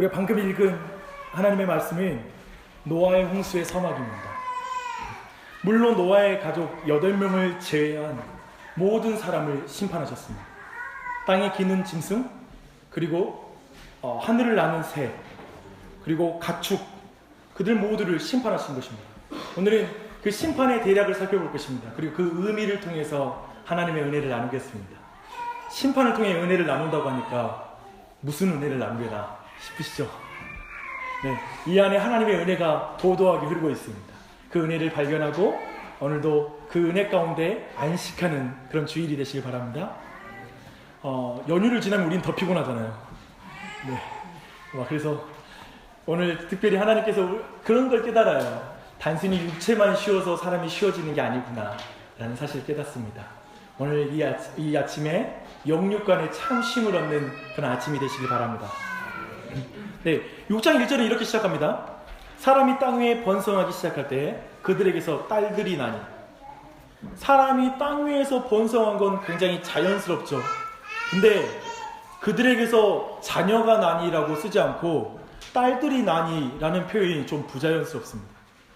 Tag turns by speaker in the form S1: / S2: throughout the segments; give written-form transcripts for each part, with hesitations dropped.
S1: 우리가 방금 읽은 하나님의 말씀은 노아의 홍수의 서막입니다. 물론 노아의 가족 8명을 제외한 모든 사람을 심판하셨습니다. 땅에 기는 짐승, 그리고 하늘을 나는 새, 그리고 가축, 그들 모두를 심판하신 것입니다. 오늘은 그 심판의 대략을 살펴볼 것입니다. 그리고 그 의미를 통해서 하나님의 은혜를 나누겠습니다. 심판을 통해 은혜를 나눈다고 하니까 무슨 은혜를 나누려나 싶으시죠? 네, 이 안에 하나님의 은혜가 도도하게 흐르고 있습니다. 그 은혜를 발견하고 오늘도 그 은혜 가운데 안식하는 그런 주일이 되시길 바랍니다. 연휴를 지나면 우린 더 피곤하잖아요. 네, 그래서 오늘 특별히 하나님께서 그런 걸 깨달아요. 단순히 육체만 쉬어서 사람이 쉬어지는 게 아니구나 라는 사실을 깨닫습니다. 오늘 이 아침에 영육간에 참 쉼을 얻는 그런 아침이 되시길 바랍니다. 네, 6장 1절에 이렇게 시작합니다. 사람이 땅 위에 번성하기 시작할 때 그들에게서 딸들이 나니. 사람이 땅 위에서 번성한 건 굉장히 자연스럽죠. 근데 그들에게서 자녀가 나니라고 쓰지 않고 딸들이 나니라는 표현이 좀 부자연스럽습니다.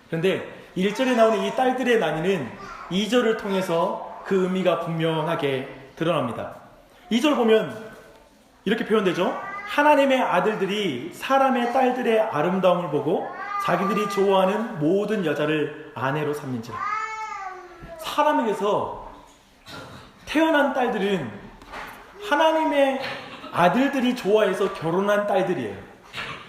S1: 그런데 1절에 나오는 이 딸들의 나니는 2절을 통해서 그 의미가 분명하게 드러납니다. 2절 보면 이렇게 표현되죠. 하나님의 아들들이 사람의 딸들의 아름다움을 보고 자기들이 좋아하는 모든 여자를 아내로 삼는지라. 사람에게서 태어난 딸들은 하나님의 아들들이 좋아해서 결혼한 딸들이에요.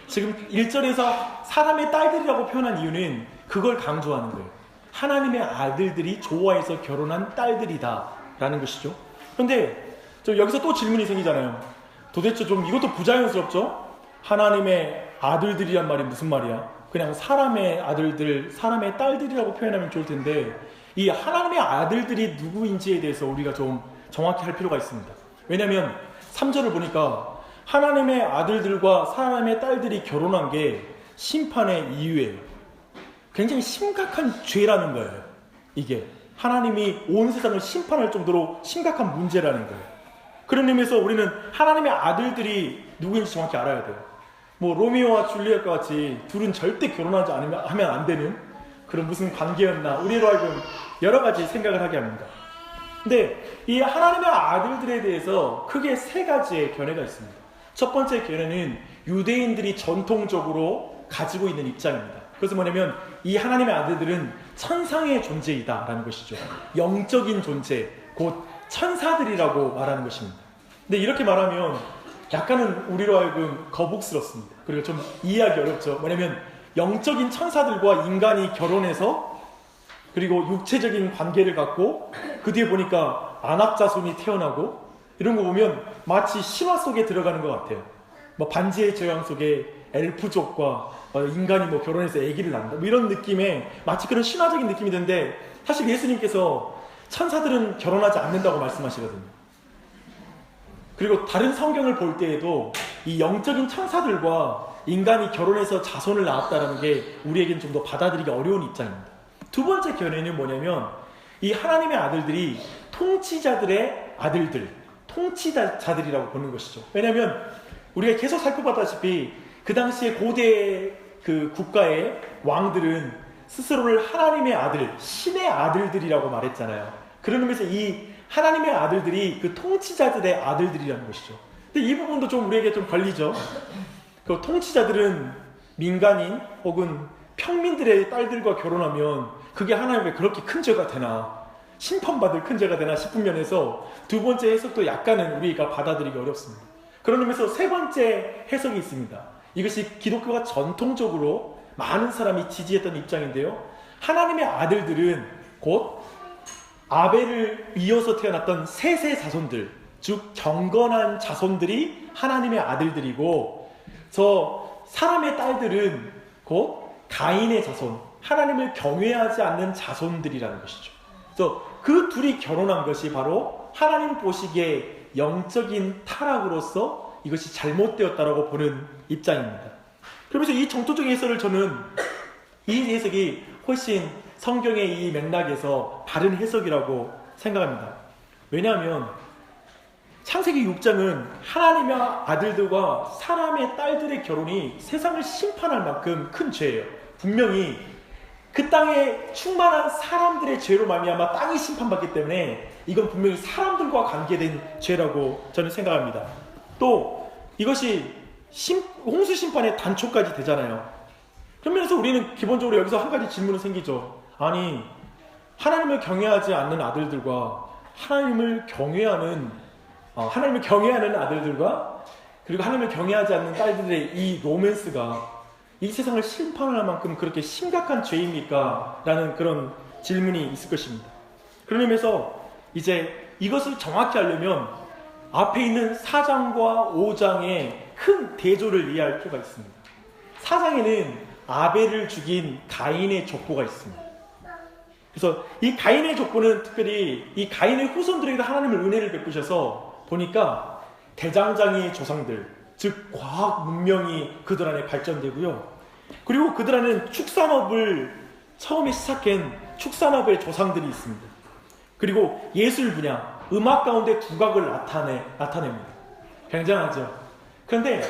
S1: 지금 1절에서 사람의 딸들이라고 표현한 이유는 그걸 강조하는 거예요. 하나님의 아들들이 좋아해서 결혼한 딸들이다 라는 것이죠. 그런데 여기서 또 질문이 생기잖아요. 도대체 좀 이것도 부자연스럽죠? 하나님의 아들들이란 말이 무슨 말이야? 그냥 사람의 아들들, 사람의 딸들이라고 표현하면 좋을 텐데 이 하나님의 아들들이 누구인지에 대해서 우리가 좀 정확히 할 필요가 있습니다. 왜냐하면 3절을 보니까 하나님의 아들들과 사람의 딸들이 결혼한 게 심판의 이유예요. 굉장히 심각한 죄라는 거예요. 이게 하나님이 온 세상을 심판할 정도로 심각한 문제라는 거예요. 그런 의미에서 우리는 하나님의 아들들이 누구인지 정확히 알아야 돼요. 로미오와 줄리엣과 같이 둘은 절대 결혼하지 하면 안 되는 그런 무슨 관계였나, 우리로 하여금 여러 가지 생각을 하게 합니다. 근데 이 하나님의 아들들에 대해서 크게 3가지의 견해가 있습니다. 첫 번째 견해는 유대인들이 전통적으로 가지고 있는 입장입니다. 그래서 뭐냐면 이 하나님의 아들들은 천상의 존재이다 라는 것이죠. 영적인 존재, 곧 천사들이라고 말하는 것입니다. 근데 이렇게 말하면 약간은 우리로 하여금 거북스럽습니다. 그리고 좀 이해하기 어렵죠. 뭐냐면 영적인 천사들과 인간이 결혼해서 그리고 육체적인 관계를 갖고 그 뒤에 보니까 안악자손이 태어나고 이런 거 보면 마치 신화 속에 들어가는 것 같아요. 반지의 제왕 속에 엘프족과 인간이 결혼해서 아기를 낳는다 이런 느낌의 마치 그런 신화적인 느낌이 드는데 사실 예수님께서 천사들은 결혼하지 않는다고 말씀하시거든요. 그리고 다른 성경을 볼 때에도 이 영적인 천사들과 인간이 결혼해서 자손을 낳았다는 게 우리에게는 좀 더 받아들이기 어려운 입장입니다. 두 번째 견해는 뭐냐면 이 하나님의 아들들이 통치자들의 아들들, 통치자들이라고 보는 것이죠. 왜냐하면 우리가 계속 살펴봤다시피 그 당시에 고대 그 국가의 왕들은 스스로를 하나님의 아들, 신의 아들들이라고 말했잖아요. 그런 의미에서 이 하나님의 아들들이 그 통치자들의 아들들이라는 것이죠. 근데 이 부분도 좀 우리에게 좀 걸리죠. 그 통치자들은 민간인 혹은 평민들의 딸들과 결혼하면 그게 하나님의 그렇게 큰 죄가 되나, 심판받을 큰 죄가 되나 싶은 면에서 두 번째 해석도 약간은 우리가 받아들이기 어렵습니다. 그런 의미에서 세 번째 해석이 있습니다. 이것이 기독교가 전통적으로 많은 사람이 지지했던 입장인데요. 하나님의 아들들은 곧 아벨을 이어서 태어났던 셋의 자손들, 즉 경건한 자손들이 하나님의 아들들이고, 저 사람의 딸들은 곧 가인의 자손, 하나님을 경외하지 않는 자손들이라는 것이죠. 그래서 그 둘이 결혼한 것이 바로 하나님 보시기에 영적인 타락으로서 이것이 잘못되었다라고 보는 입장입니다. 그러면서 이 정토적인 해설을 저는 이 해석이 훨씬 성경의 이 맥락에서 바른 해석이라고 생각합니다. 왜냐하면 창세기 6장은 하나님의 아들들과 사람의 딸들의 결혼이 세상을 심판할 만큼 큰 죄예요. 분명히 그 땅에 충만한 사람들의 죄로 말미암아 땅이 심판받기 때문에 이건 분명히 사람들과 관계된 죄라고 저는 생각합니다. 또 이것이 홍수 심판의 단초까지 되잖아요. 그런 면에서 우리는 기본적으로 여기서 한 가지 질문이 생기죠. 아니, 하나님을 경외하지 않는 아들들과 하나님을 경외하는 아들들과 그리고 하나님을 경외하지 않는 딸들의 이 로맨스가 이 세상을 심판할 만큼 그렇게 심각한 죄입니까? 라는 그런 질문이 있을 것입니다. 그런 의미에서 이제 이것을 정확히 하려면 앞에 있는 4장과 5장의 큰 대조를 이해할 필요가 있습니다. 4장에는 아벨을 죽인 가인의 족보가 있습니다. 그래서 이 가인의 족보는 특별히 이 가인의 후손들에게 하나님을 은혜를 베푸셔서 보니까 대장장이의 조상들, 즉 과학 문명이 그들 안에 발전되고요. 그리고 그들 안에는 축산업을 처음에 시작한 축산업의 조상들이 있습니다. 그리고 예술 분야, 음악 가운데 두각을 나타냅니다. 굉장하죠. 그런데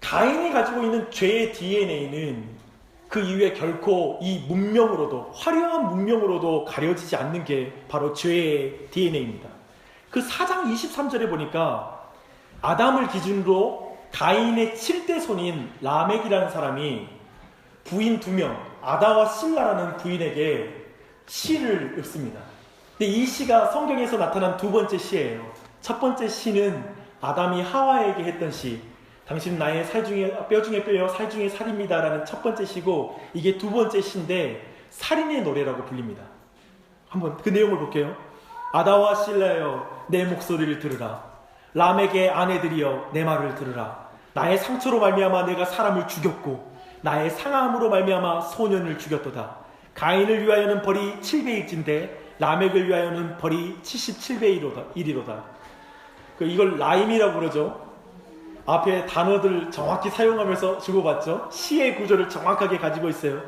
S1: 가인이 가지고 있는 죄의 DNA는 그 이후에 결코 이 문명으로도, 화려한 문명으로도 가려지지 않는 게 바로 죄의 DNA입니다. 그 4장 23절에 보니까 아담을 기준으로 가인의 7대 손인 라멕이라는 사람이 부인 2명, 아다와 실라라는 부인에게 시를 읊습니다. 근데 이 시가 성경에서 나타난 두 번째 시예요. 첫 번째 시는 아담이 하와에게 했던 시, 당신은 나의 뼈 중에 뼈요 살 중에 살입니다 라는 첫 번째 시고, 이게 두 번째 시인데 살인의 노래라고 불립니다. 한번 그 내용을 볼게요. 아다와 실라여 내 목소리를 들으라. 라멕의 아내들이여 내 말을 들으라. 나의 상처로 말미암아 내가 사람을 죽였고 나의 상함으로 말미암아 소년을 죽였도다. 가인을 위하여는 벌이 700일진데 라멕을 위하여는 벌이 77배1이로다. 이걸 라임이라고 그러죠. 앞에 단어들 정확히 사용하면서 주고받죠. 시의 구조를 정확하게 가지고 있어요.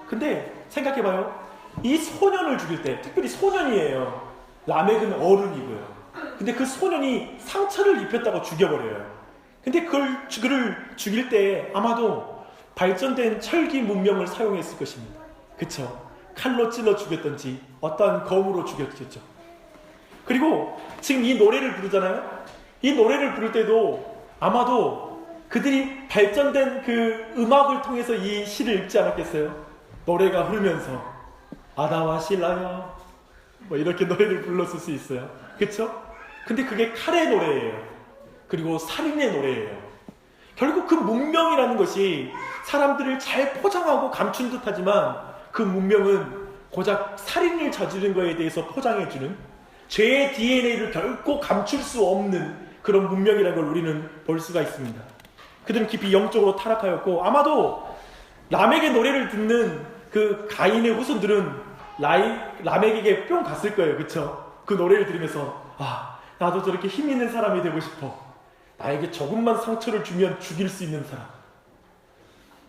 S1: 근데 생각해봐요. 이 소년을 죽일 때, 특별히 소년이에요. 라멕은 어른이고요. 근데 그 소년이 상처를 입혔다고 죽여버려요. 근데 그를 죽일 때 아마도 발전된 철기 문명을 사용했을 것입니다. 그쵸? 칼로 찔러 죽였던지 어떠한 검으로 죽였겠죠. 그리고 지금 이 노래를 부르잖아요. 이 노래를 부를 때도 아마도 그들이 발전된 그 음악을 통해서 이 시를 읽지 않았겠어요? 노래가 흐르면서 아다와 실라여 뭐 이렇게 노래를 불렀을 수 있어요. 그쵸? 근데 그게 칼의 노래예요. 그리고 살인의 노래예요. 결국 그 문명이라는 것이 사람들을 잘 포장하고 감춘 듯 하지만 그 문명은 고작 살인을 저지른 거에 대해서 포장해주는, 죄의 DNA를 결코 감출 수 없는 그런 문명이라는 걸 우리는 볼 수가 있습니다. 그들은 깊이 영적으로 타락하였고, 아마도 라멕의 노래를 듣는 그 가인의 후손들은 라멕에게 뿅 갔을 거예요. 그쵸? 그 노래를 들으면서 나도 저렇게 힘 있는 사람이 되고 싶어. 나에게 조금만 상처를 주면 죽일 수 있는 사람.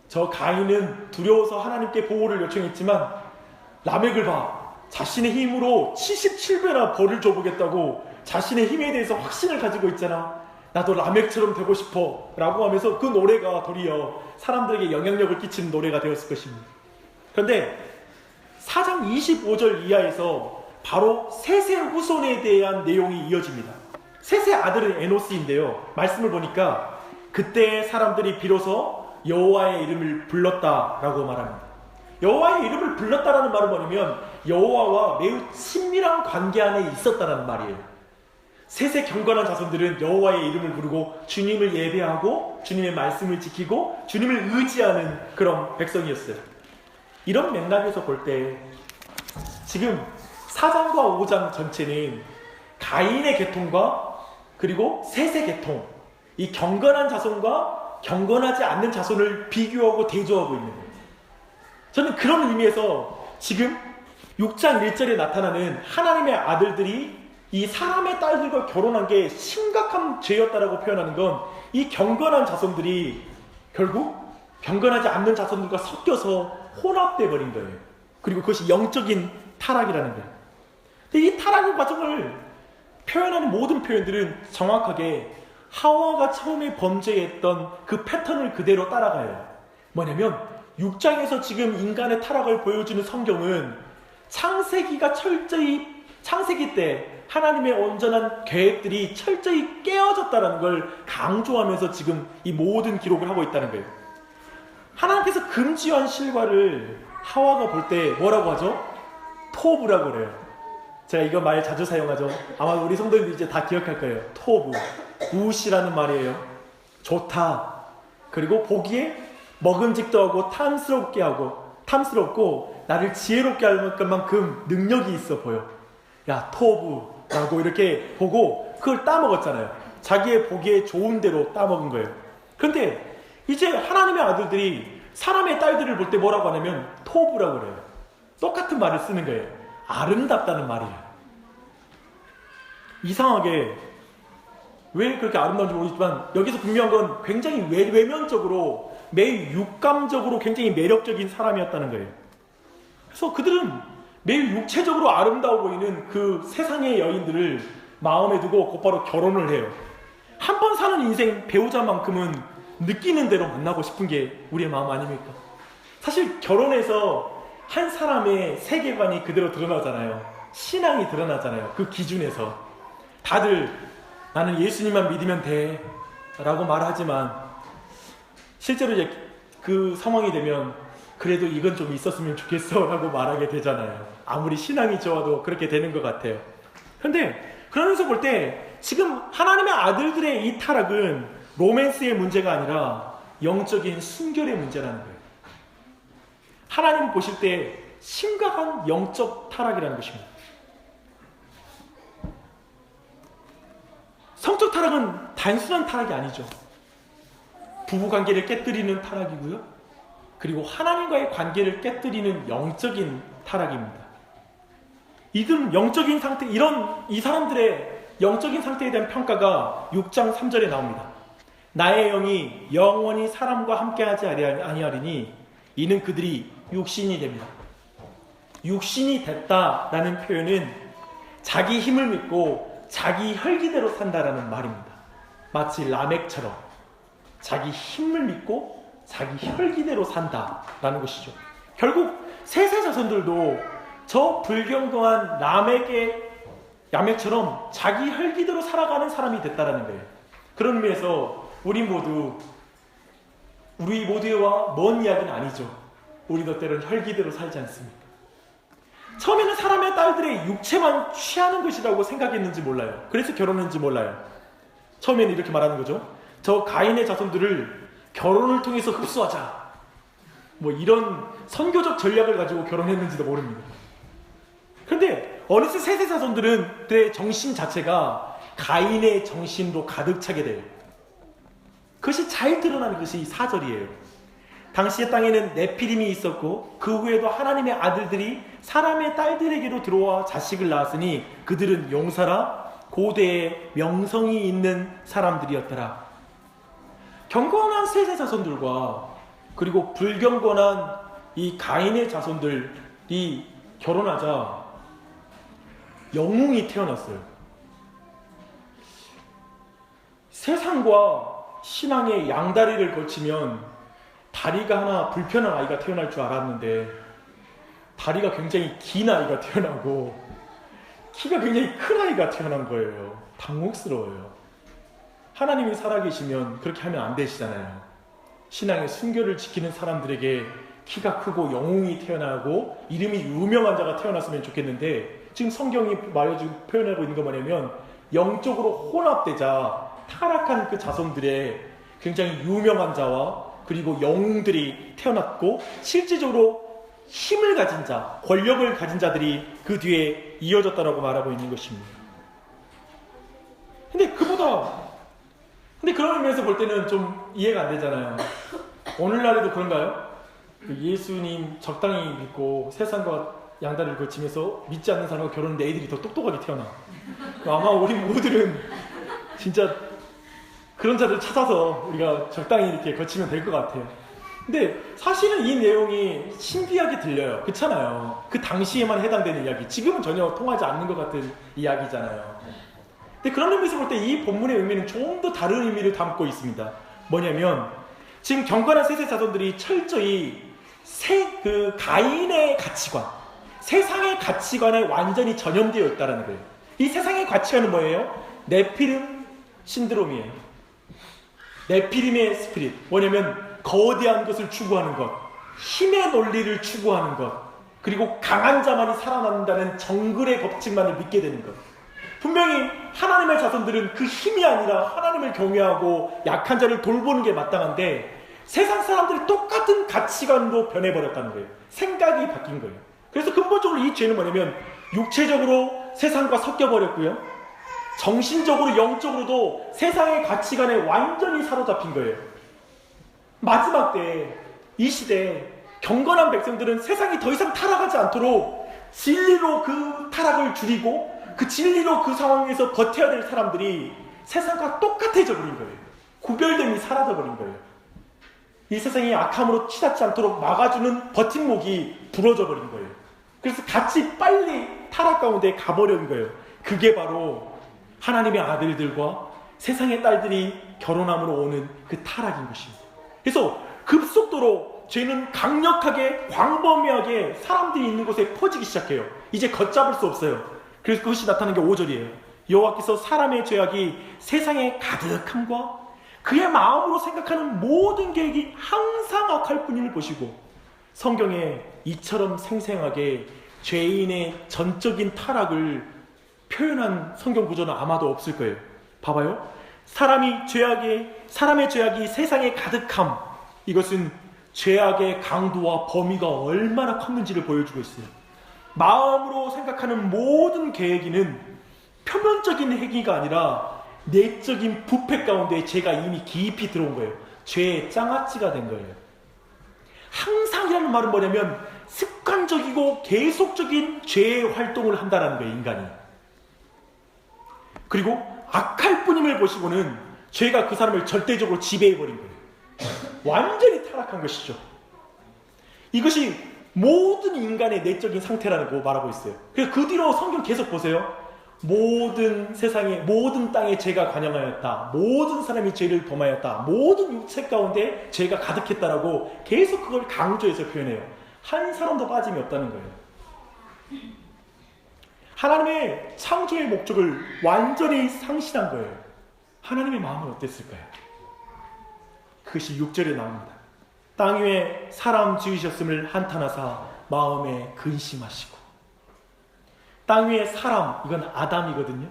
S1: 저 가인은 두려워서 하나님께 보호를 요청했지만 라멕을 봐. 자신의 힘으로 77배나 벌을 줘보겠다고 자신의 힘에 대해서 확신을 가지고 있잖아. 나도 라멕처럼 되고 싶어 라고 하면서 그 노래가 도리어 사람들에게 영향력을 끼치는 노래가 되었을 것입니다. 그런데 4장 25절 이하에서 바로 셋의 후손에 대한 내용이 이어집니다. 셋의 아들은 에노스인데요. 말씀을 보니까 그때 사람들이 비로소 여호와의 이름을 불렀다라고 말합니다. 여호와의 이름을 불렀다라는 말은 뭐냐면 여호와와 매우 친밀한 관계 안에 있었다는 말이에요. 셋의 경건한 자손들은 여호와의 이름을 부르고 주님을 예배하고 주님의 말씀을 지키고 주님을 의지하는 그런 백성이었어요. 이런 맥락에서 볼 때 지금 4장과 5장 전체는 가인의 계통과 그리고 셋의 계통, 이 경건한 자손과 경건하지 않는 자손을 비교하고 대조하고 있는 거예요. 저는 그런 의미에서 지금 6장 1절에 나타나는 하나님의 아들들이 이 사람의 딸들과 결혼한 게 심각한 죄였다라고 표현하는 건 이 경건한 자손들이 결국 경건하지 않는 자손들과 섞여서 혼합돼 버린 거예요. 그리고 그것이 영적인 타락이라는 거예요. 근데 이 타락의 과정을 표현하는 모든 표현들은 정확하게 하와가 처음에 범죄했던 그 패턴을 그대로 따라가요. 뭐냐면 6장에서 지금 인간의 타락을 보여주는 성경은 창세기 때 하나님의 온전한 계획들이 철저히 깨어졌다는 걸 강조하면서 지금 이 모든 기록을 하고 있다는 거예요. 하나님께서 금지한 실과를 하와가 볼 때 뭐라고 하죠? 토브라고 그래요. 제가 이거 말 자주 사용하죠. 아마 우리 성도님들 이제 다 기억할 거예요. 토브, 굿이라는 말이에요. 좋다. 그리고 보기에 먹음직도 하고 탐스럽고 나를 지혜롭게 할 만큼 능력이 있어 보여. 야, 토브라고 이렇게 보고 그걸 따먹었잖아요. 자기의 보기에 좋은 대로 따먹은 거예요. 그런데 이제 하나님의 아들들이 사람의 딸들을 볼 때 뭐라고 하냐면 토브라고 그래요. 똑같은 말을 쓰는 거예요. 아름답다는 말이에요. 이상하게 왜 그렇게 아름다운지 모르겠지만 여기서 분명한 건 굉장히 외면적으로 매우 육감적으로 굉장히 매력적인 사람이었다는 거예요. 그래서 그들은 매우 육체적으로 아름다워 보이는 그 세상의 여인들을 마음에 두고 곧바로 결혼을 해요. 한 번 사는 인생 배우자만큼은 느끼는 대로 만나고 싶은 게 우리의 마음 아닙니까? 사실 결혼해서 한 사람의 세계관이 그대로 드러나잖아요. 신앙이 드러나잖아요. 그 기준에서 다들 나는 예수님만 믿으면 돼 라고 말하지만 실제로 이제 그 상황이 되면 그래도 이건 좀 있었으면 좋겠어 라고 말하게 되잖아요. 아무리 신앙이 좋아도 그렇게 되는 것 같아요. 그런데 그러면서 볼 때 지금 하나님의 아들들의 이 타락은 로맨스의 문제가 아니라 영적인 순결의 문제라는 거예요. 하나님 보실 때 심각한 영적 타락이라는 것입니다. 성적 타락은 단순한 타락이 아니죠. 부부관계를 깨뜨리는 타락이고요. 그리고 하나님과의 관계를 깨뜨리는 영적인 타락입니다. 이들 영적인 상태, 이 사람들의 영적인 상태에 대한 평가가 6장 3절에 나옵니다. 나의 영이 영원히 사람과 함께하지 아니하리니 이는 그들이 육신이 됩니다. 육신이 됐다라는 표현은 자기 힘을 믿고 자기 혈기대로 산다라는 말입니다. 마치 라멕처럼 자기 힘을 믿고 자기 혈기대로 산다라는 것이죠. 결국 셋의 자손들도 저 불경건한 라멕처럼 자기 혈기대로 살아가는 사람이 됐다라는 거예요. 그런 의미에서 우리 모두와 먼 이야기는 아니죠. 우리도 때로는 혈기대로 살지 않습니까? 처음에는 사람의 딸들의 육체만 취하는 것이라고 생각했는지 몰라요. 그래서 결혼했는지 몰라요. 처음에는 이렇게 말하는 거죠. 저 가인의 자손들을 결혼을 통해서 흡수하자. 뭐 이런 선교적 전략을 가지고 결혼했는지도 모릅니다. 그런데 어느새 셋의 자손들의 정신 자체가 가인의 정신으로 가득 차게 돼요. 그것이 잘 드러나는 것이 4절이에요. 당시의 땅에는 네피림이 있었고 그 후에도 하나님의 아들들이 사람의 딸들에게로 들어와 자식을 낳았으니 그들은 용사라 고대의 명성이 있는 사람들이었더라. 경건한 셋의 자손들과 그리고 불경건한 이 가인의 자손들이 결혼하자 영웅이 태어났어요. 세상과 신앙의 양다리를 거치면 다리가 하나 불편한 아이가 태어날 줄 알았는데 다리가 굉장히 긴 아이가 태어나고 키가 굉장히 큰 아이가 태어난 거예요. 당혹스러워요. 하나님이 살아계시면 그렇게 하면 안 되시잖아요. 신앙의 순결을 지키는 사람들에게 키가 크고 영웅이 태어나고 이름이 유명한 자가 태어났으면 좋겠는데 지금 성경이 표현하고 있는 거 뭐냐면 영적으로 혼합되자 타락한 그 자손들의 굉장히 유명한 자와 그리고 영웅들이 태어났고 실질적으로 힘을 가진 자, 권력을 가진 자들이 그 뒤에 이어졌다라고 말하고 있는 것입니다. 근데 그런 의미에서 볼 때는 좀 이해가 안 되잖아요. 오늘날에도 그런가요? 예수님 적당히 믿고 세상과 양다리를 거치면서 믿지 않는 사람과 결혼했는데 애들이 더 똑똑하게 태어나. 아마 우리 모두는 진짜 그런 자를 찾아서 우리가 적당히 이렇게 거치면 될 것 같아요. 근데 사실은 이 내용이 신비하게 들려요. 그렇잖아요. 그 당시에만 해당되는 이야기. 지금은 전혀 통하지 않는 것 같은 이야기잖아요. 근데 그런 의미에서 볼 때 이 본문의 의미는 좀 더 다른 의미를 담고 있습니다. 뭐냐면 지금 경건한 셋의 자손들이 철저히 가인의 가치관, 세상의 가치관에 완전히 전염되어 있다는 거예요. 이 세상의 가치관은 뭐예요? 네피림 신드롬이에요. 네피림의 스피릿. 뭐냐면 거대한 것을 추구하는 것, 힘의 논리를 추구하는 것, 그리고 강한 자만이 살아남는다는 정글의 법칙만을 믿게 되는 것. 분명히 하나님의 자손들은 그 힘이 아니라 하나님을 경외하고 약한 자를 돌보는 게 마땅한데 세상 사람들이 똑같은 가치관으로 변해버렸다는 거예요. 생각이 바뀐 거예요. 그래서 근본적으로 이 죄는 뭐냐면 육체적으로 세상과 섞여버렸고요, 정신적으로 영적으로도 세상의 가치관에 완전히 사로잡힌 거예요. 마지막 때, 이 시대에 경건한 백성들은 세상이 더 이상 타락하지 않도록 진리로 그 타락을 줄이고 그 진리로 그 상황에서 버텨야 될 사람들이 세상과 똑같아져 버린 거예요. 구별됨이 사라져 버린 거예요. 이 세상이 악함으로 치닫지 않도록 막아주는 버팀목이 부러져 버린 거예요. 그래서 같이 빨리 타락 가운데 가버린 거예요. 그게 바로 하나님의 아들들과 세상의 딸들이 결혼함으로 오는 그 타락인 것입니다. 그래서 급속도로 죄는 강력하게 광범위하게 사람들이 있는 곳에 퍼지기 시작해요. 이제 걷잡을 수 없어요. 그래서 그것이 나타나는 게 5절이에요. 여호와께서 사람의 죄악이 세상에 가득함과 그의 마음으로 생각하는 모든 계획이 항상 악할 뿐임을 보시고, 성경에 이처럼 생생하게 죄인의 전적인 타락을 표현한 성경 구조는 아마도 없을 거예요. 봐봐요. 사람의 죄악이 세상에 가득함. 이것은 죄악의 강도와 범위가 얼마나 컸는지를 보여주고 있어요. 마음으로 생각하는 모든 계획에는 표면적인 행위가 아니라 내적인 부패 가운데 죄가 이미 깊이 들어온 거예요. 죄의 장아찌가 된 거예요. 항상이라는 말은 뭐냐면 습관적이고 계속적인 죄의 활동을 한다는 거예요, 인간이. 그리고 악할 뿐임을 보시고는 죄가 그 사람을 절대적으로 지배해버린 거예요. 완전히 타락한 것이죠. 이것이 모든 인간의 내적인 상태라는 거 말하고 있어요. 그래서 그 뒤로 성경 계속 보세요. 모든 세상에, 모든 땅에 죄가 관영하였다. 모든 사람이 죄를 범하였다. 모든 육체 가운데 죄가 가득했다라고 계속 그걸 강조해서 표현해요. 한 사람도 빠짐이 없다는 거예요. 하나님의 창조의 목적을 완전히 상실한 거예요. 하나님의 마음은 어땠을까요? 그것이 6절에 나옵니다. 땅 위에 사람 지으셨음을 한탄하사 마음에 근심하시고. 땅 위에 사람, 이건 아담이거든요.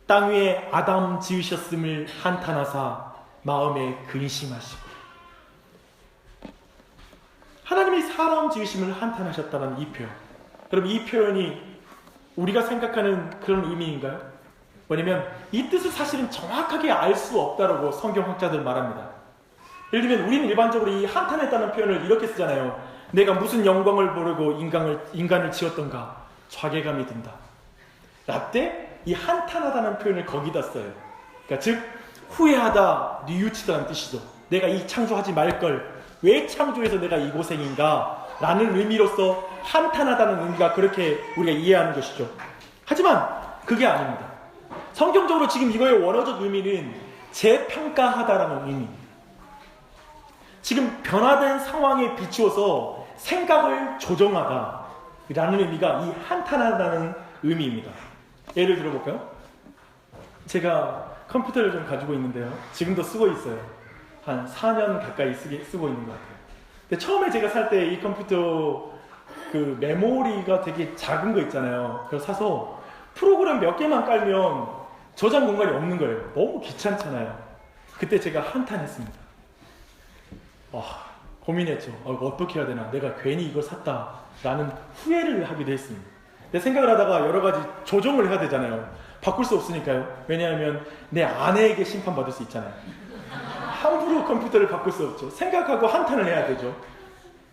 S1: 땅 위에 아담 지으셨음을 한탄하사 마음에 근심하시고. 하나님이 사람 지으심을 한탄하셨다는 이 표현. 여러분, 이 표현이 우리가 생각하는 그런 의미인가요? 뭐냐면 이 뜻을 사실은 정확하게 알 수 없다라고 성경학자들 말합니다. 예를 들면 우리는 일반적으로 이 한탄했다는 표현을 이렇게 쓰잖아요. 내가 무슨 영광을 모르고 인간을 지었던가 좌괴감이 든다. 라떼 이 한탄하다는 표현을 거기다 써요. 그러니까 즉 후회하다, 뉘우치다는 뜻이죠. 내가 이 창조하지 말걸, 왜 창조해서 내가 이 고생인가 라는 의미로서 한탄하다는 의미가 그렇게 우리가 이해하는 것이죠. 하지만 그게 아닙니다. 성경적으로 지금 이거의 원어적 의미는 재평가하다라는 의미입니다. 지금 변화된 상황에 비추어서 생각을 조정하다 라는 의미가 이 한탄하다는 의미입니다. 예를 들어볼까요? 제가 컴퓨터를 좀 가지고 있는데요. 지금도 쓰고 있어요. 한 4년 가까이 쓰고 있는 것 같아요. 근데 처음에 제가 살 때 이 컴퓨터 그 메모리가 되게 작은 거 있잖아요. 그래서 사서 프로그램 몇 개만 깔면 저장 공간이 없는 거예요. 너무 귀찮잖아요. 그때 제가 한탄했습니다. 고민했죠. 어떻게 해야 되나. 내가 괜히 이걸 샀다라는 후회를 하기도 했습니다. 근데 생각을 하다가 여러 가지 조정을 해야 되잖아요. 바꿀 수 없으니까요. 왜냐하면 내 아내에게 심판받을 수 있잖아요. 함부로 컴퓨터를 바꿀 수 없죠. 생각하고 한탄을 해야 되죠.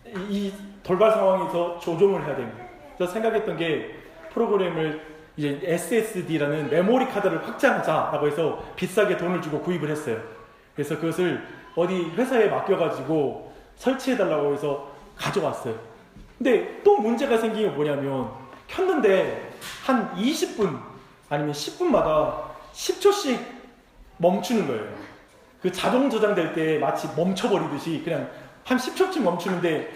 S1: 이 돌발 상황에서 조정을 해야 됩니다. 그래서 생각했던 게 프로그램을 이제 SSD라는 메모리 카드를 확장하자라고 해서 비싸게 돈을 주고 구입을 했어요. 그래서 그것을 어디 회사에 맡겨가지고 설치해달라고 해서 가져왔어요. 근데 또 문제가 생긴 게 뭐냐면 켰는데 한 20분 아니면 10분마다 10초씩 멈추는 거예요. 그 자동 저장될 때 마치 멈춰버리듯이 그냥 한 10초쯤 멈추는데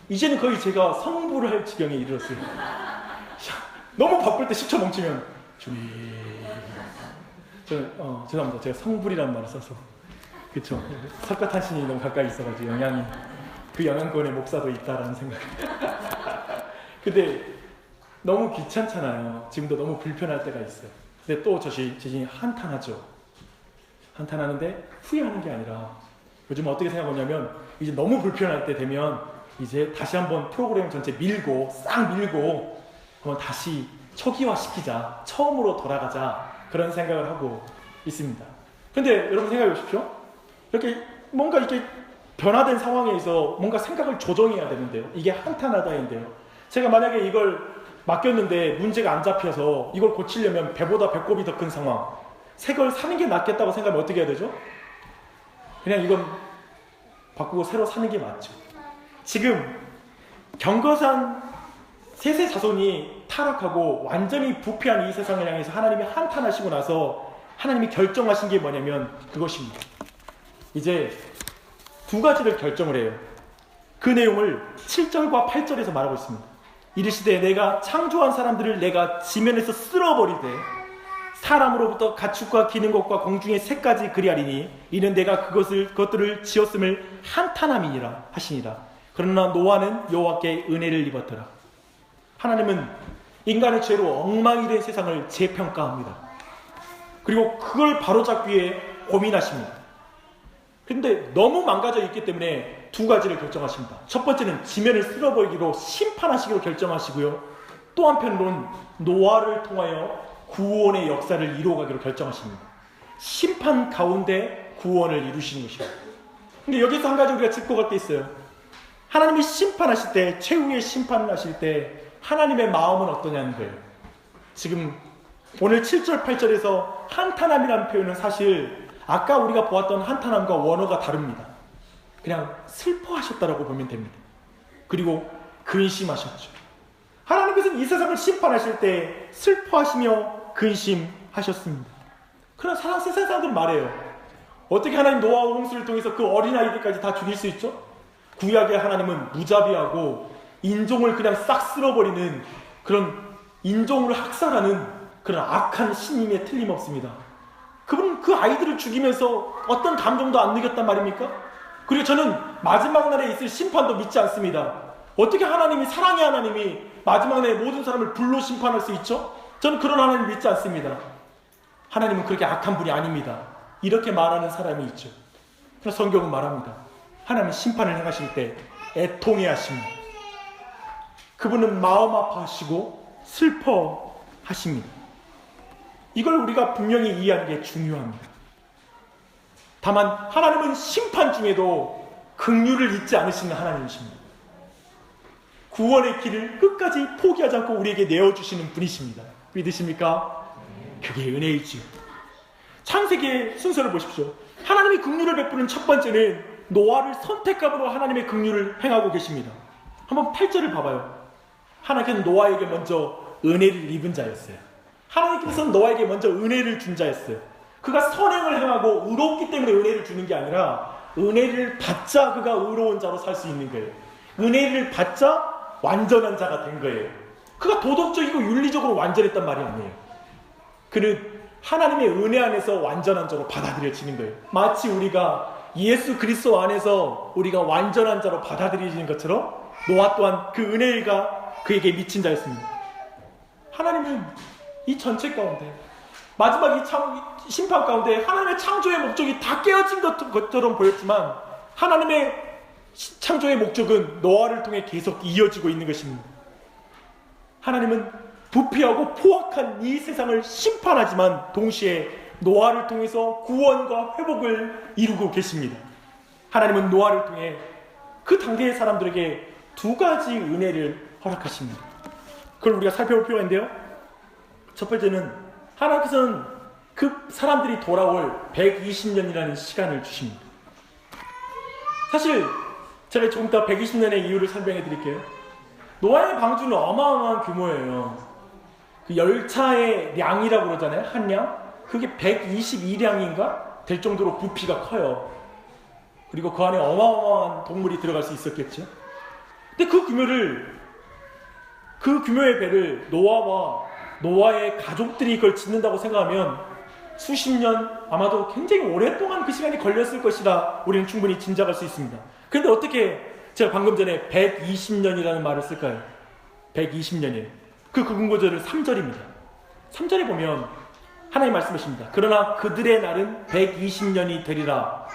S1: 이제는 거의 제가 성불을 할 지경에 이르렀어요. 너무 바쁠 때 10초 멈추면 저는 죄송합니다. 제가 성불이라는 말을 써서 그쵸. 석가탄신이 너무 가까이 있어가지고 영향이 그 영향권의 목사도 있다라는 생각. 근데 너무 귀찮잖아요. 지금도 너무 불편할 때가 있어요. 근데 또 저 자신이 한탄하죠. 한탄하는데 후회하는 게 아니라 요즘 어떻게 생각하냐면 이제 너무 불편할 때 되면 이제 다시 한번 프로그램 전체 싹 밀고 한번 다시 초기화시키자, 처음으로 돌아가자 그런 생각을 하고 있습니다. 근데 여러분 생각해 보십시오. 이렇게 뭔가 이렇게 변화된 상황에서 뭔가 생각을 조정해야 되는데요. 이게 한탄하다인데요. 제가 만약에 이걸 맡겼는데 문제가 안 잡혀서 이걸 고치려면 배보다 배꼽이 더 큰 상황, 새 걸 사는 게 낫겠다고 생각하면 어떻게 해야 되죠? 그냥 이건 바꾸고 새로 사는 게 맞죠. 지금 경거산 셋의 자손이 타락하고 완전히 부패한 이 세상을 향해서 하나님이 한탄하시고 나서 하나님이 결정하신 게 뭐냐면 그것입니다. 이제 두 가지를 결정을 해요. 그 내용을 7절과 8절에서 말하고 있습니다. 이르시되 내가 창조한 사람들을 내가 지면에서 쓸어버리되 사람으로부터 가축과 기는 것과 공중의 새까지 그리하리니 이는 내가 그것들을 지었음을 한탄함이니라 하시니라. 그러나 노아는 여호와께 은혜를 입었더라. 하나님은 인간의 죄로 엉망이 된 세상을 재평가합니다. 그리고 그걸 바로잡기 위해 고민하십니다. 근데 너무 망가져 있기 때문에 두 가지를 결정하십니다. 첫 번째는 지면을 쓸어버리기로 심판하시기로 결정하시고요. 또 한편으로는 노아를 통하여 구원의 역사를 이루어가기로 결정하십니다. 심판 가운데 구원을 이루시는 것입니다. 근데 여기서 한 가지 우리가 짚고 갈 게 있어요. 하나님이 심판하실 때, 최후의 심판을 하실 때 하나님의 마음은 어떠냐는 거예요. 지금 오늘 7절, 8절에서 한탄함이라는 표현은 사실 아까 우리가 보았던 한탄함과 원어가 다릅니다. 그냥 슬퍼하셨다라고 보면 됩니다. 그리고 근심하셨죠. 하나님께서는 이 세상을 심판하실 때 슬퍼하시며 근심하셨습니다. 그러나 세상 사람들은 말해요. 어떻게 하나님 노아와 홍수를 통해서 그 어린아이들까지 다 죽일 수 있죠? 구약의 하나님은 무자비하고 인종을 그냥 싹 쓸어버리는 그런 인종을 학살하는 그런 악한 신임에 틀림없습니다. 그분은 그 아이들을 죽이면서 어떤 감정도 안 느꼈단 말입니까? 그리고 저는 마지막 날에 있을 심판도 믿지 않습니다. 어떻게 하나님이, 사랑의 하나님이 마지막 날에 모든 사람을 불로 심판할 수 있죠? 저는 그런 하나님 믿지 않습니다. 하나님은 그렇게 악한 분이 아닙니다. 이렇게 말하는 사람이 있죠. 그래서 성경은 말합니다. 하나님은 심판을 행하실 때 애통해 하십니다. 그분은 마음 아파하시고 슬퍼하십니다. 이걸 우리가 분명히 이해하는 게 중요합니다. 다만 하나님은 심판 중에도 긍휼을 잊지 않으시는 하나님이십니다. 구원의 길을 끝까지 포기하지 않고 우리에게 내어주시는 분이십니다. 믿으십니까? 그게 은혜이지요. 창세기의 순서를 보십시오. 하나님이 긍휼을 베푸는 첫 번째는 노아를 선택함으로 하나님의 긍휼을 행하고 계십니다. 한번 8절을 봐봐요. 하나님께서는 노아에게 먼저 은혜를 입은 자였어요. 하나님께서는 노아에게 먼저 은혜를 준 자였어요. 그가 선행을 행하고 의롭기 때문에 은혜를 주는 게 아니라 은혜를 받자 그가 의로운 자로 살 수 있는 거예요. 은혜를 받자 완전한 자가 된 거예요. 그가 도덕적이고 윤리적으로 완전했단 말이 아니에요. 그는 하나님의 은혜 안에서 완전한 자로 받아들여지는 거예요. 마치 우리가 예수 그리스도 안에서 우리가 완전한 자로 받아들여지는 것처럼 노아 또한 그 은혜가 그에게 미친 자였습니다. 하나님은 이 전체 가운데 마지막 이 심판 가운데 하나님의 창조의 목적이 다 깨어진 것처럼 보였지만 하나님의 창조의 목적은 노아를 통해 계속 이어지고 있는 것입니다. 하나님은 부패하고 포악한 이 세상을 심판하지만 동시에 노아를 통해서 구원과 회복을 이루고 계십니다. 하나님은 노아를 통해 그 당대의 사람들에게 두 가지 은혜를 허락하십니다. 그걸 우리가 살펴볼 필요가 있는데요. 첫 번째는 하나님께서는 그 사람들이 돌아올 120년이라는 시간을 주십니다. 사실 제가 조금 더 120년의 이유를 설명해 드릴게요. 노아의 방주는 어마어마한 규모예요. 그 열차의 량이라고 그러잖아요. 한 량. 그게 122량인가 될 정도로 부피가 커요. 그리고 그 안에 어마어마한 동물이 들어갈 수 있었겠죠. 근데 그 규모의 배를 노아의 가족들이 그걸 짓는다고 생각하면 수십 년, 아마도 굉장히 오랫동안 그 시간이 걸렸을 것이라 우리는 충분히 짐작할 수 있습니다. 그런데 어떻게 제가 방금 전에 120년이라는 말을 쓸까요? 120년이에요. 그 근거절은 3절입니다. 3절에 보면 하나님 말씀하십니다. 그러나 그들의 날은 120년이 되리라.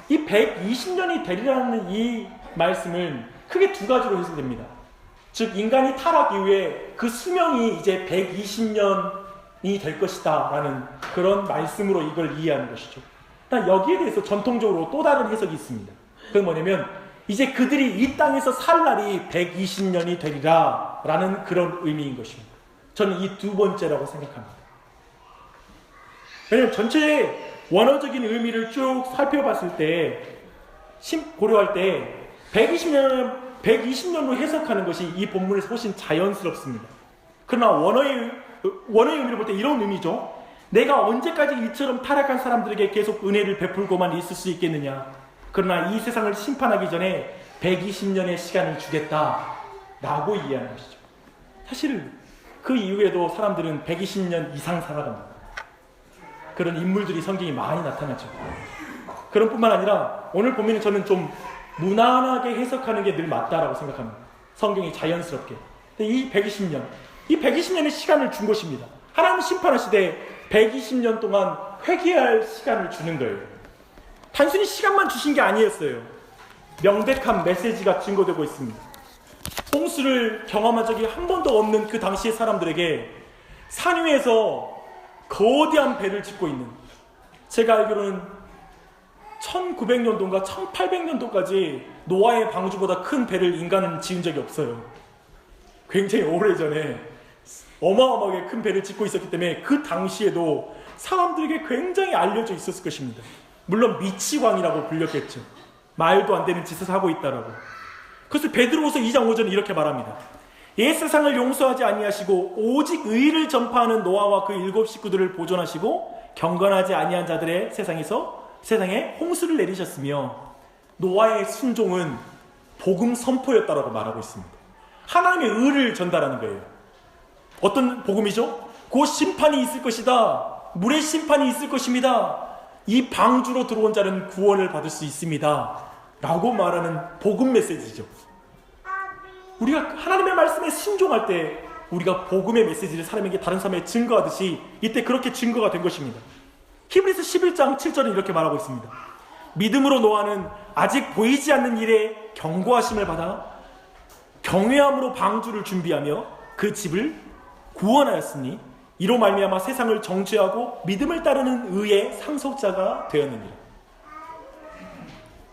S1: 이 120년이 되리라는 이 말씀은 크게 두 가지로 해석됩니다. 즉 인간이 타락 이후에 그 수명이 이제 120년이 될 것이다 라는 그런 말씀으로 이걸 이해하는 것이죠. 여기에 대해서 전통적으로 또 다른 해석이 있습니다. 그건 뭐냐면 이제 그들이 이 땅에서 살 날이 120년이 되리라 라는 그런 의미인 것입니다. 저는 이 두 번째라고 생각합니다. 왜냐하면 전체의 원어적인 의미를 쭉 살펴봤을 때 고려할 때 120년으로 해석하는 것이 이 본문에서 훨씬 자연스럽습니다. 그러나 원어의 의미를 볼 때 이런 의미죠. 내가 언제까지 이처럼 타락한 사람들에게 계속 은혜를 베풀고만 있을 수 있겠느냐. 그러나 이 세상을 심판하기 전에 120년의 시간을 주겠다라고 이해하는 것이죠. 사실 그 이후에도 사람들은 120년 이상 살아갑니다. 그런 인물들이 성경이 많이 나타나죠. 그런 뿐만 아니라 오늘 보면 저는 좀 무난하게 해석하는 게 늘 맞다라고 생각합니다. 성경이 자연스럽게. 근데 이 120년의 시간을 준 것입니다. 하나님 심판하시되 120년 동안 회개할 시간을 주는 거예요. 단순히 시간만 주신 게 아니었어요. 명백한 메시지가 증거되고 있습니다. 홍수를 경험한 적이 한 번도 없는 그 당시의 사람들에게 산 위에서 거대한 배를 짓고 있는, 제가 알기로는 1900년도인가 1800년도까지 노아의 방주보다 큰 배를 인간은 지은 적이 없어요. 굉장히 오래전에 어마어마하게 큰 배를 짓고 있었기 때문에 그 당시에도 사람들에게 굉장히 알려져 있었을 것입니다. 물론 미치광이라고 불렸겠죠. 말도 안 되는 짓을 하고 있다라고. 그래서 베드로후서 2장 5절은 이렇게 말합니다. 옛 세상을 용서하지 아니하시고 오직 의를 전파하는 노아와 그 7 식구들을 보존하시고 경건하지 아니한 자들의 세상에 홍수를 내리셨으며, 노아의 순종은 복음 선포였다라고 말하고 있습니다. 하나님의 의를 전달하는 거예요. 어떤 복음이죠? 곧 심판이 있을 것이다. 물의 심판이 있을 것입니다. 이 방주로 들어온 자는 구원을 받을 수 있습니다. 라고 말하는 복음 메시지죠. 우리가 하나님의 말씀에 순종할 때 우리가 복음의 메시지를 사람에게, 다른 사람에게 증거하듯이 이때 그렇게 증거가 된 것입니다. 히브리서 11장 7절은 이렇게 말하고 있습니다. 믿음으로 노아는 아직 보이지 않는 일에 경고하심을 받아 경외함으로 방주를 준비하며 그 집을 구원하였으니 이로 말미암아 세상을 정죄하고 믿음을 따르는 의의 상속자가 되었느니라.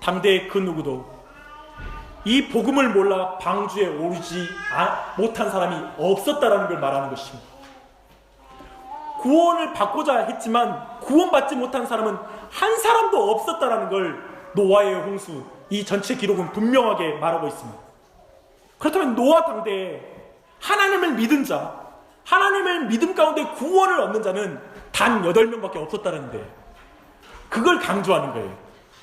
S1: 당대의 그 누구도 이 복음을 몰라 방주에 오르지 못한 사람이 없었다라는 걸 말하는 것입니다. 구원을 받고자 했지만 구원받지 못한 사람은 한 사람도 없었다라는 걸 노아의 홍수, 이 전체 기록은 분명하게 말하고 있습니다. 그렇다면 노아 당대에 하나님을 믿은 자, 하나님의 믿음 가운데 구원을 얻는 자는 단 8명밖에 없었다는 거예요. 그걸 강조하는 거예요.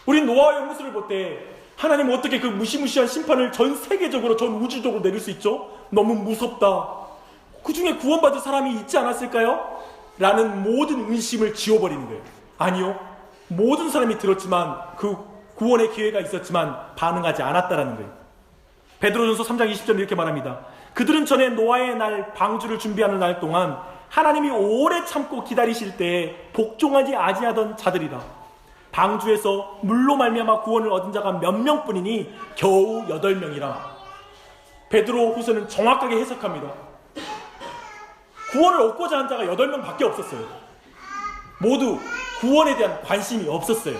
S1: 우리 노아의 홍수를 볼 때 하나님은 어떻게 그 무시무시한 심판을 전 세계적으로, 전 우주적으로 내릴 수 있죠? 너무 무섭다. 그 중에 구원받을 사람이 있지 않았을까요? 라는 모든 의심을 지워버리는 거예요. 아니요. 모든 사람이 들었지만 그 구원의 기회가 있었지만 반응하지 않았다라는 거예요. 베드로전서 3장 20절에 이렇게 말합니다. 그들은 전에 노아의 날, 방주를 준비하는 날 동안 하나님이 오래 참고 기다리실 때에 복종하지 아니하던 자들이라. 방주에서 물로 말미암아 구원을 얻은 자가 몇 명뿐이니 겨우 8명이라. 베드로 후서는 정확하게 해석합니다. 구원을 얻고자 한 자가 8명밖에 없었어요. 모두 구원에 대한 관심이 없었어요.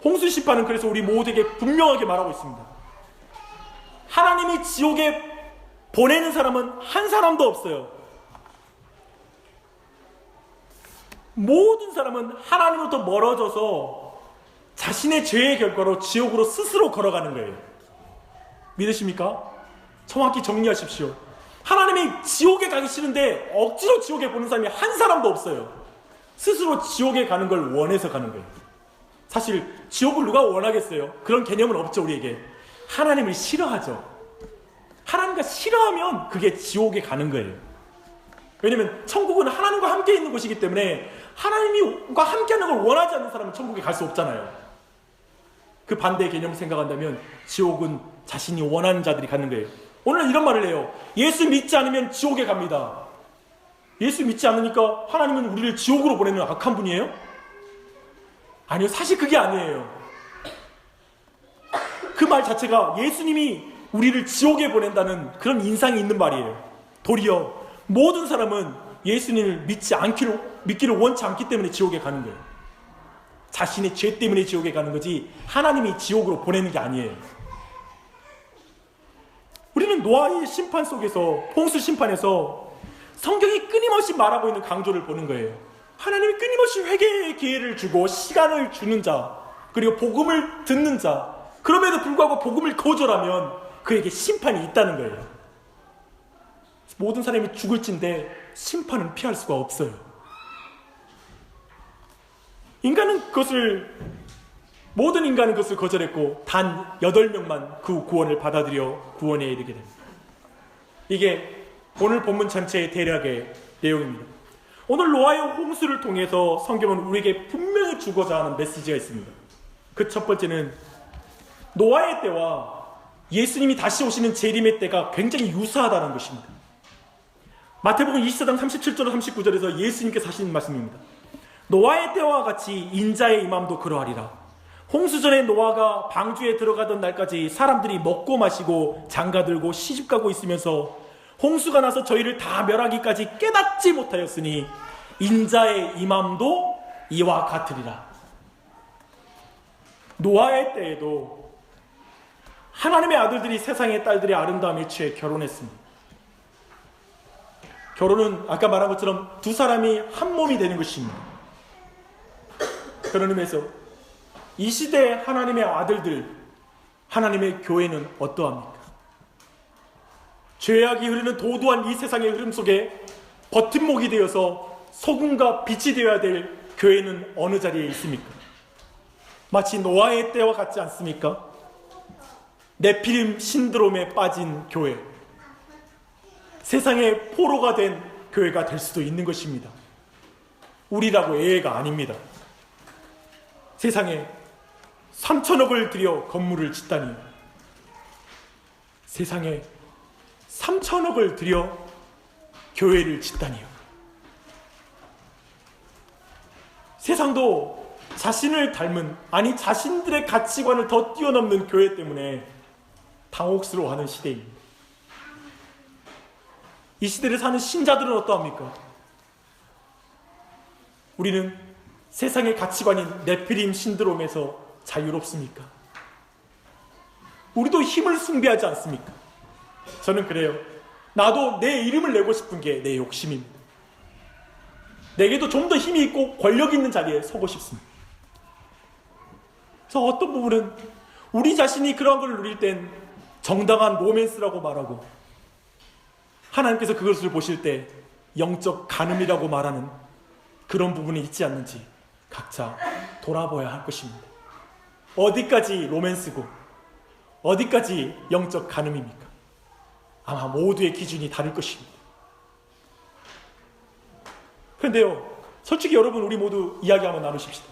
S1: 홍수 심판은 그래서 우리 모두에게 분명하게 말하고 있습니다. 하나님이 지옥에 보내는 사람은 한 사람도 없어요. 모든 사람은 하나님으로부터 멀어져서 자신의 죄의 결과로 지옥으로 스스로 걸어가는 거예요. 믿으십니까? 정확히 정리하십시오. 하나님이 지옥에 가기 싫은데 억지로 지옥에 보는 사람이 한 사람도 없어요. 스스로 지옥에 가는 걸 원해서 가는 거예요. 사실 지옥을 누가 원하겠어요? 그런 개념은 없죠. 우리에게. 하나님을 싫어하죠. 하나님과 싫어하면 그게 지옥에 가는 거예요. 왜냐면 천국은 하나님과 함께 있는 곳이기 때문에 하나님과 함께하는 걸 원하지 않는 사람은 천국에 갈 수 없잖아요. 그 반대의 개념을 생각한다면 지옥은 자신이 원하는 자들이 가는 거예요. 오늘 이런 말을 해요. 예수 믿지 않으면 지옥에 갑니다. 예수 믿지 않으니까 하나님은 우리를 지옥으로 보내는 악한 분이에요? 아니요, 사실 그게 아니에요. 그 말 자체가 예수님이 우리를 지옥에 보낸다는 그런 인상이 있는 말이에요. 도리어 모든 사람은 예수님을 믿기를 원치 않기 때문에 지옥에 가는 거예요. 자신의 죄 때문에 지옥에 가는 거지 하나님이 지옥으로 보내는 게 아니에요. 우리는 노아의 심판 속에서, 홍수 심판에서 성경이 끊임없이 말하고 있는 강조를 보는 거예요. 하나님이 끊임없이 회개의 기회를 주고 시간을 주는 자, 그리고 복음을 듣는 자, 그럼에도 불구하고 복음을 거절하면 그에게 심판이 있다는 거예요. 모든 사람이 죽을진데 심판은 피할 수가 없어요. 모든 인간은 그것을 거절했고 단 8명만 그 구원을 받아들여 구원에 이르게 됩니다. 이게 오늘 본문 전체의 대략의 내용입니다. 오늘 노아의 홍수를 통해서 성경은 우리에게 분명히 주고자 하는 메시지가 있습니다. 그 첫 번째는 노아의 때와 예수님이 다시 오시는 재림의 때가 굉장히 유사하다는 것입니다. 마태복음 24장 37절 39절에서 예수님께서 하시는 말씀입니다. 노아의 때와 같이 인자의 임함도 그러하리라. 홍수전에 노아가 방주에 들어가던 날까지 사람들이 먹고 마시고 장가들고 시집가고 있으면서 홍수가 나서 저희를 다 멸하기까지 깨닫지 못하였으니 인자의 임함도 이와 같으리라. 노아의 때에도 하나님의 아들들이 세상의 딸들의 아름다움에 취해 결혼했습니다. 결혼은 아까 말한 것처럼 두 사람이 한 몸이 되는 것입니다. 그런 의미에서 이 시대의 하나님의 아들들, 하나님의 교회는 어떠합니까? 죄악이 흐르는 도도한 이 세상의 흐름 속에 버팀목이 되어서 소금과 빛이 되어야 될 교회는 어느 자리에 있습니까? 마치 노아의 때와 같지 않습니까? 네피림 신드롬에 빠진 교회, 세상의 포로가 된 교회가 될 수도 있는 것입니다. 우리라고 예외가 아닙니다. 세상에 3천억을 들여 건물을 짓다니, 세상에 3천억을 들여 교회를 짓다니요. 세상도 자신을 닮은, 아니 자신들의 가치관을 더 뛰어넘는 교회 때문에 당혹스러워하는 시대입니다. 이 시대를 사는 신자들은 어떠합니까? 우리는 세상의 가치관인 네피림 신드롬에서 자유롭습니까? 우리도 힘을 숭배하지 않습니까? 저는 그래요. 나도 내 이름을 내고 싶은 게 내 욕심입니다. 내게도 좀 더 힘이 있고 권력 있는 자리에 서고 싶습니다. 그래서 어떤 부분은 우리 자신이 그런 걸 누릴 땐 정당한 로맨스라고 말하고, 하나님께서 그것을 보실 때 영적 간음이라고 말하는 그런 부분이 있지 않는지 각자 돌아봐야 할 것입니다. 어디까지 로맨스고 어디까지 영적 간음입니까? 아마 모두의 기준이 다를 것입니다. 그런데요, 솔직히 여러분, 우리 모두 이야기 한번 나누십시다.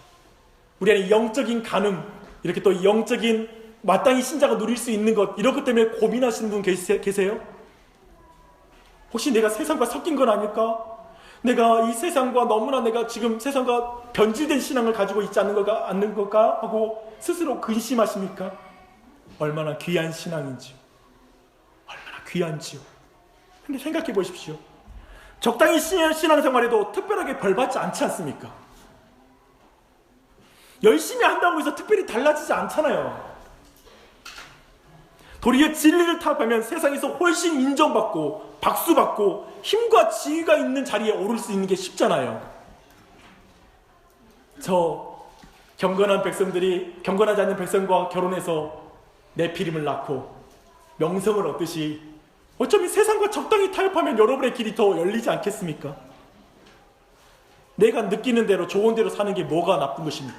S1: 우리 안에 영적인 간음, 이렇게 또 영적인 마땅히 신자가 누릴 수 있는 것, 이런 것 때문에 고민하시는 분 계세요? 혹시 내가 세상과 섞인 건 아닐까? 내가 이 세상과 너무나 내가 지금 세상과 변질된 신앙을 가지고 있지 않는 걸까 하고 스스로 근심하십니까? 얼마나 귀한 신앙인지요. 얼마나 귀한지요. 근데 생각해 보십시오. 적당히 신앙생활에도 특별하게 벌받지 않지 않습니까? 열심히 한다고 해서 특별히 달라지지 않잖아요. 도리어 진리를 타협하면 세상에서 훨씬 인정받고 박수받고 힘과 지위가 있는 자리에 오를 수 있는 게 쉽잖아요. 저 경건하지 않는 백성과 결혼해서 네피림을 낳고 명성을 얻듯이 어쩌면 세상과 적당히 타협하면 여러분의 길이 더 열리지 않겠습니까? 내가 느끼는 대로 좋은 대로 사는 게 뭐가 나쁜 것입니까?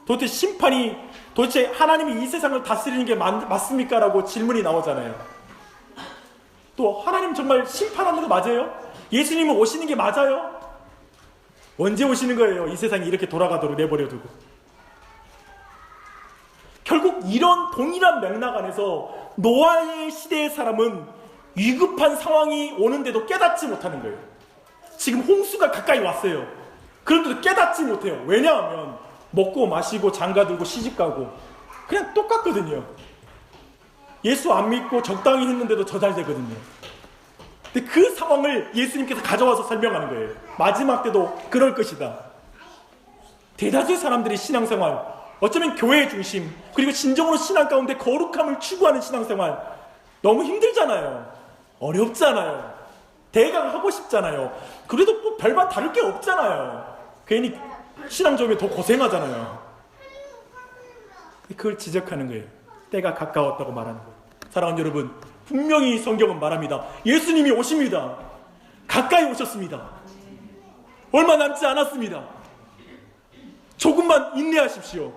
S1: 도대체 하나님이 이 세상을 다스리는 게 맞습니까? 라고 질문이 나오잖아요. 또 하나님 정말 심판하는 거 맞아요? 예수님은 오시는 게 맞아요? 언제 오시는 거예요? 이 세상이 이렇게 돌아가도록 내버려두고. 결국 이런 동일한 맥락 안에서 노아의 시대의 사람은 위급한 상황이 오는데도 깨닫지 못하는 거예요. 지금 홍수가 가까이 왔어요. 그런데도 깨닫지 못해요. 왜냐하면 먹고 마시고 장가들고 시집가고 그냥 똑같거든요. 예수 안 믿고 적당히 했는데도 저 잘 되거든요. 근데 그 상황을 예수님께서 가져와서 설명하는 거예요. 마지막 때도 그럴 것이다. 대다수의 사람들이 신앙생활, 어쩌면 교회 중심, 그리고 진정으로 신앙 가운데 거룩함을 추구하는 신앙생활 너무 힘들잖아요. 어렵잖아요. 대강 하고 싶잖아요. 그래도 뭐 별반 다를 게 없잖아요. 괜히 신앙 좀 더 고생하잖아요. 그걸 지적하는 거예요. 때가 가까웠다고 말하는 거예요. 사랑하는 여러분, 분명히 성경은 말합니다. 예수님이 오십니다. 가까이 오셨습니다. 얼마 남지 않았습니다. 조금만 인내하십시오.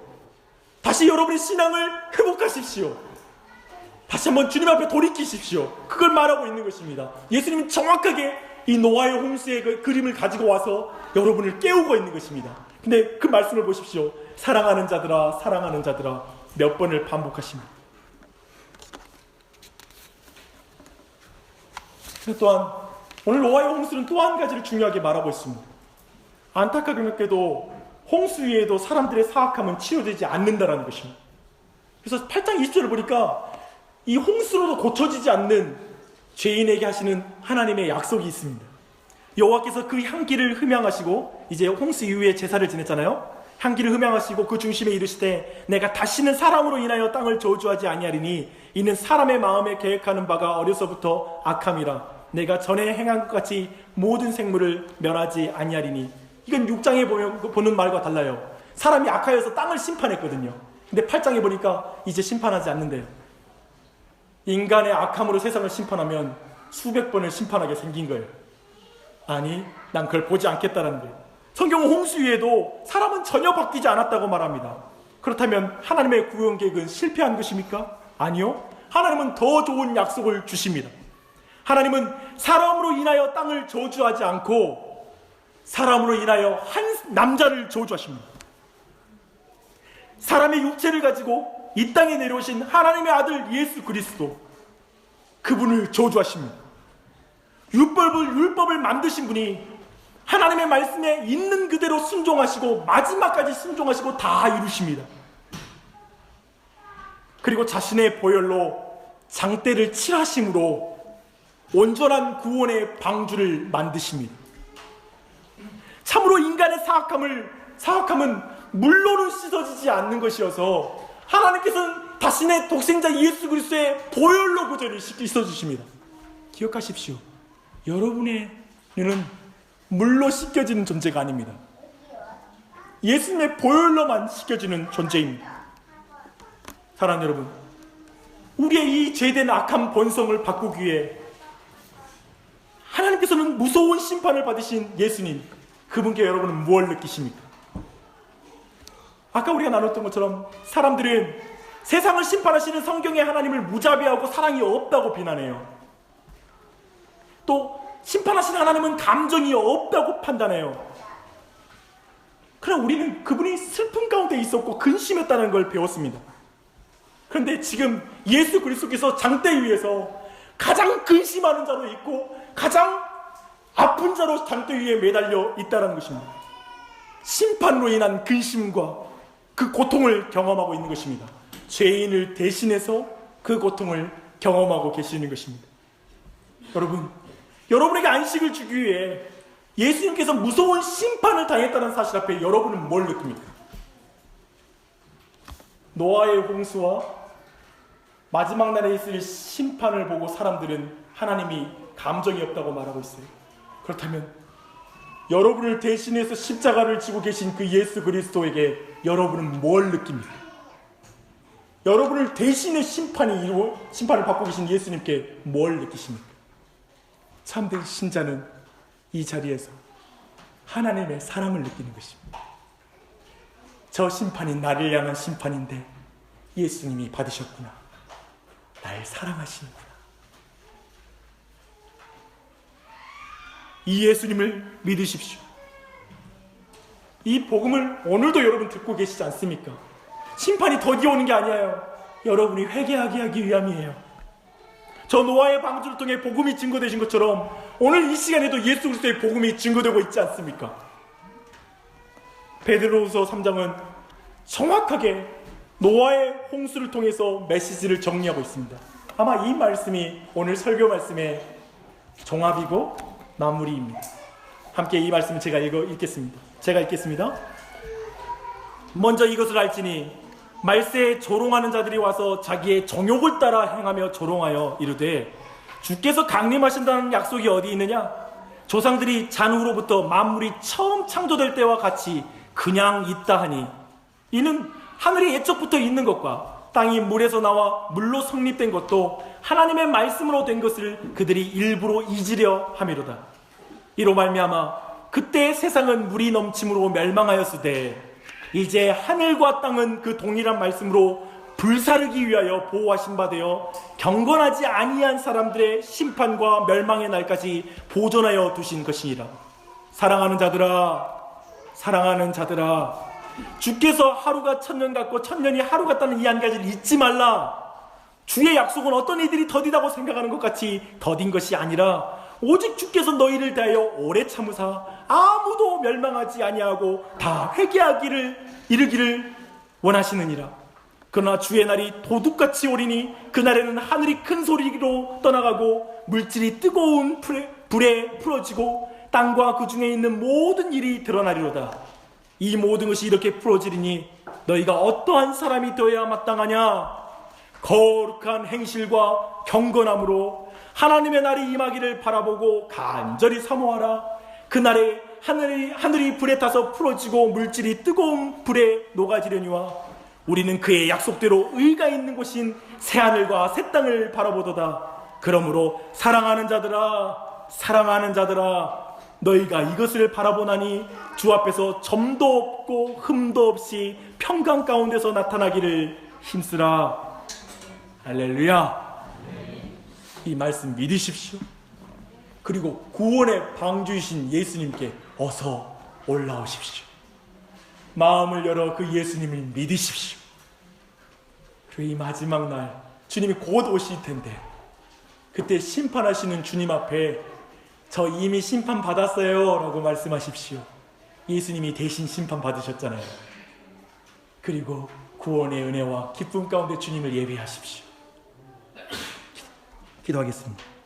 S1: 다시 여러분의 신앙을 회복하십시오. 다시 한번 주님 앞에 돌이키십시오. 그걸 말하고 있는 것입니다. 예수님은 정확하게 이 노아의 홍수의 그 그림을 가지고 와서 여러분을 깨우고 있는 것입니다. 근데 그 말씀을 보십시오. 사랑하는 자들아, 사랑하는 자들아, 몇 번을 반복하십니다. 또한 오늘 노아의 홍수는 또 한 가지를 중요하게 말하고 있습니다. 안타깝게도 홍수 위에도 사람들의 사악함은 치료되지 않는다라는 것입니다. 그래서 8장 20절을 보니까 이 홍수로도 고쳐지지 않는 죄인에게 하시는 하나님의 약속이 있습니다. 여호와께서 그 향기를 흠양하시고 이제 홍수 이후에 제사를 지냈잖아요. 향기를 흠양하시고 그 중심에 이르시되 내가 다시는 사람으로 인하여 땅을 저주하지 아니하리니 이는 사람의 마음에 계획하는 바가 어려서부터 악함이라. 내가 전에 행한 것 같이 모든 생물을 멸하지 아니하리니. 이건 6장에 보는 말과 달라요. 사람이 악하여서 땅을 심판했거든요. 근데 8장에 보니까 이제 심판하지 않는데요. 인간의 악함으로 세상을 심판하면 수백 번을 심판하게 생긴 거예요. 아니, 난 그걸 보지 않겠다는 거예요. 성경은 홍수 위에도 사람은 전혀 바뀌지 않았다고 말합니다. 그렇다면 하나님의 구원 계획은 실패한 것입니까? 아니요. 하나님은 더 좋은 약속을 주십니다. 하나님은 사람으로 인하여 땅을 저주하지 않고 사람으로 인하여 한 남자를 저주하십니다. 사람의 육체를 가지고 이 땅에 내려오신 하나님의 아들 예수 그리스도, 그분을 저주하십니다. 율법을 만드신 분이 하나님의 말씀에 있는 그대로 순종하시고 마지막까지 순종하시고 다 이루십니다. 그리고 자신의 보혈로 장대를 칠하심으로 온전한 구원의 방주를 만드십니다. 참으로 인간의 사악함은 물로는 씻어지지 않는 것이어서 하나님께서는 자신의 독생자 예수 그리스도의 보혈로 그 죄를 씻어주십니다. 기억하십시오. 여러분의 죄는 물로 씻겨지는 존재가 아닙니다. 예수님의 보혈로만 씻겨지는 존재입니다. 사랑하는 여러분, 우리의 이 죄된 악한 본성을 바꾸기 위해 하나님께서는 무서운 심판을 받으신 예수님, 그분께 여러분은 무엇을 느끼십니까? 아까 우리가 나눴던 것처럼 사람들은 세상을 심판하시는 성경의 하나님을 무자비하고 사랑이 없다고 비난해요. 또 심판하시는 하나님은 감정이 없다고 판단해요. 그러나 우리는 그분이 슬픔 가운데 있었고 근심했다는 걸 배웠습니다. 그런데 지금 예수 그리스도께서 장대 위에서 가장 근심하는 자로 있고 가장 아픈 자로 장대 위에 매달려 있다는 것입니다. 심판으로 인한 근심과 그 고통을 경험하고 있는 것입니다. 죄인을 대신해서 그 고통을 경험하고 계시는 것입니다. 여러분에게 안식을 주기 위해 예수님께서 무서운 심판을 당했다는 사실 앞에 여러분은 뭘 느낍니까? 노아의 홍수와 마지막 날에 있을 심판을 보고 사람들은 하나님이 감정이 없다고 말하고 있어요. 그렇다면 여러분을 대신해서 십자가를 지고 계신 그 예수 그리스도에게 여러분은 뭘 느낍니까? 여러분을 대신에 심판을 받고 계신 예수님께 뭘 느끼십니까? 참된 신자는 이 자리에서 하나님의 사랑을 느끼는 것입니다. 저 심판이 나를 향한 심판인데 예수님이 받으셨구나. 날 사랑하시는구나. 이 예수님을 믿으십시오. 이 복음을 오늘도 여러분 듣고 계시지 않습니까? 심판이 더디 오는 게 아니에요. 여러분이 회개하게 하기 위함이에요. 저 노아의 방주를 통해 복음이 증거되신 것처럼 오늘 이 시간에도 예수 그리스도의 복음이 증거되고 있지 않습니까? 베드로후서 3장은 정확하게 노아의 홍수를 통해서 메시지를 정리하고 있습니다. 아마 이 말씀이 오늘 설교 말씀의 종합이고 마무리입니다. 함께 이 말씀을 제가 읽겠습니다. 먼저 이것을 알지니 말세에 조롱하는 자들이 와서 자기의 정욕을 따라 행하며 조롱하여 이르되 주께서 강림하신다는 약속이 어디 있느냐? 조상들이 잔후로부터 만물이 처음 창조될 때와 같이 그냥 있다 하니 이는 하늘이 옛적부터 있는 것과 땅이 물에서 나와 물로 성립된 것도 하나님의 말씀으로 된 것을 그들이 일부러 잊으려 함이로다. 이로 말미암아 그때 세상은 물이 넘침으로 멸망하였으되 이제 하늘과 땅은 그 동일한 말씀으로 불사르기 위하여 보호하신 바 되어 경건하지 아니한 사람들의 심판과 멸망의 날까지 보존하여 두신 것이니라. 사랑하는 자들아 주께서 하루가 천년 같고 천년이 하루 같다는 이 한 가지를 잊지 말라. 주의 약속은 어떤 이들이 더디다고 생각하는 것 같이 더딘 것이 아니라 오직 주께서 너희를 대하여 오래 참으사 아무도 멸망하지 아니하고 다 이르기를 원하시느니라. 그러나 주의 날이 도둑같이 오리니 그날에는 하늘이 큰 소리로 떠나가고 물질이 뜨거운 불에 풀어지고 땅과 그 중에 있는 모든 일이 드러나리로다. 이 모든 것이 이렇게 풀어지리니 너희가 어떠한 사람이 되어야 마땅하냐? 거룩한 행실과 경건함으로 하나님의 날이 임하기를 바라보고 간절히 사모하라. 그날에 하늘이 불에 타서 풀어지고 물질이 뜨거운 불에 녹아지려니와 우리는 그의 약속대로 의가 있는 곳인 새하늘과 새 땅을 바라보도다. 그러므로 사랑하는 자들아 너희가 이것을 바라보나니 주 앞에서 점도 없고 흠도 없이 평강 가운데서 나타나기를 힘쓰라. 할렐루야. 이 말씀 믿으십시오. 그리고 구원의 방주이신 예수님께 어서 올라오십시오. 마음을 열어 그 예수님을 믿으십시오. 그리고 이 마지막 날 주님이 곧 오실 텐데 그때 심판하시는 주님 앞에 저 이미 심판 받았어요 라고 말씀하십시오. 예수님이 대신 심판 받으셨잖아요. 그리고 구원의 은혜와 기쁨 가운데 주님을 예배하십시오. 기도하겠습니다.